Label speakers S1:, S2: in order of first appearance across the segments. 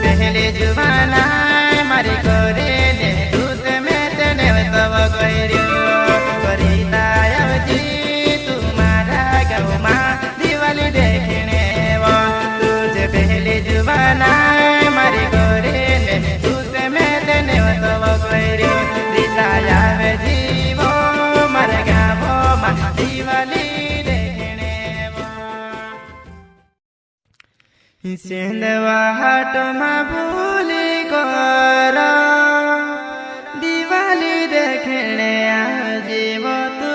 S1: पहले जुबाना मारी करे ने दूत में तेने तब गइरियो करिता जी तुम्हारा गाँव माँ दिवाली देखने वो तुझे पहले जुबाना मारी करे ने दूत में तेने तब गइरियो रीता जी वो मार गाँव माँ दिवाली सिंधवा हाट में भूली कर दिवाली देखने आजीव तू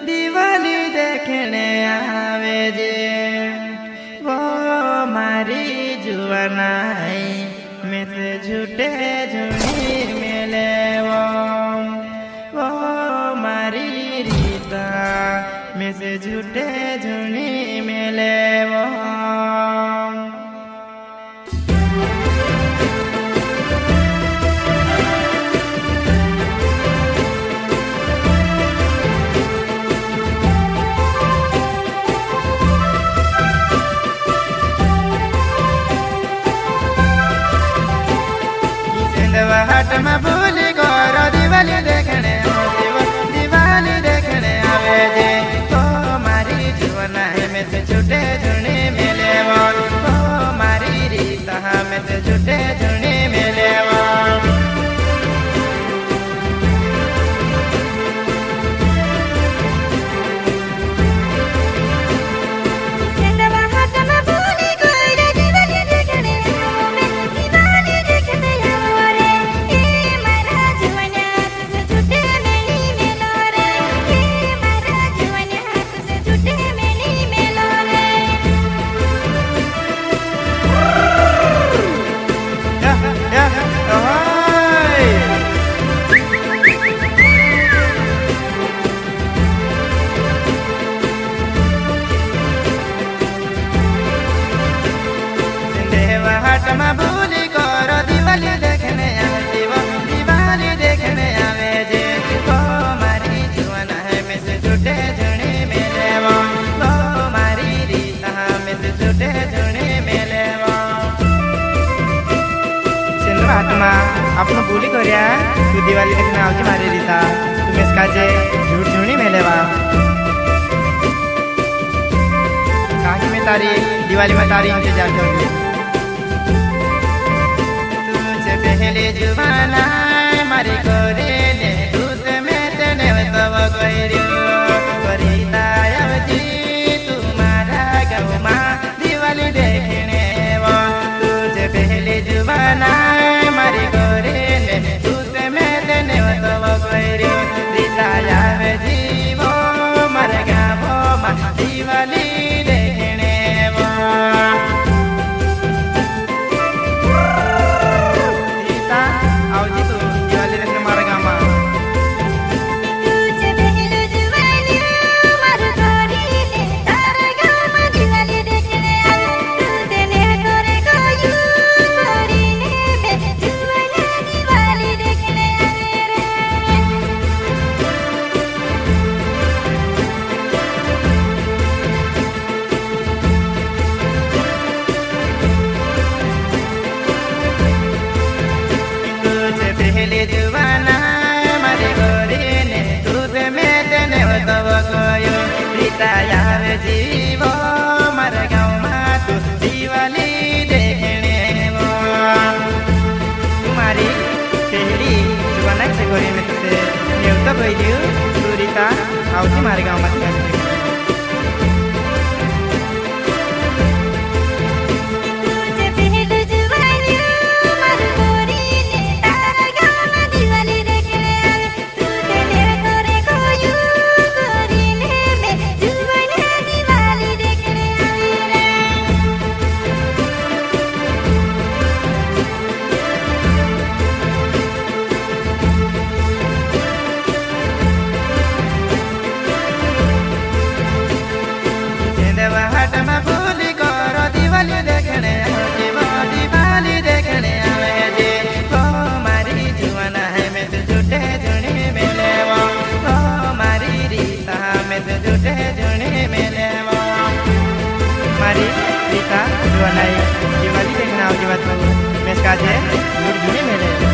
S1: दिवाली देखने आवे जे वो मारी जुआनाई में से झूठे झुनी मिले वो मारी रीता में से झूठे झुनी मिले वो हाट में भूली कर दिवाली देखने दिवाली देखने आवे जे तो मारी जीवन में से छूटे झुनी मिले वो मारी रीता में से छूटे झुनी मिले हाट में भूली कर दिवाली देखने आजीव दिवाली देखने आवे जे तो मारी जुआना में से छूटे झुनी मिले वो मारी रीता में से छूटे झुनी मिले वो सिंधवा हाट में आपने भूली करिया तू दिवाली देखने आउची मारी रीता तुम्हें इसका जे झूठ झुनी मिले वा काहे में तारी दिवाली में तारी इंतजार करूंगी पहले जुबाना मारी करे ने दूत में तेने तब गइरियो करिता जी तुम्हारा गाँव माँ दिवाली देखने वो तुझे पहले जुबाना मारी करे ने दूत में तेने तब गइरियो रीता जी वो मार गाँव माँ दिवाली देखने वो पहले जुबाना मारे गोरे ने दूध में तेने तब गयो रीता जीवो मार गाँव माँ तू दिवाली देखने वो तुम्हारी पहली जुबाना से गोरे में तुझे न्यूता गइलियो तू रीता आउची मारे गाँव माँ આજે જૂની મેળે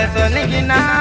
S1: सोने की ना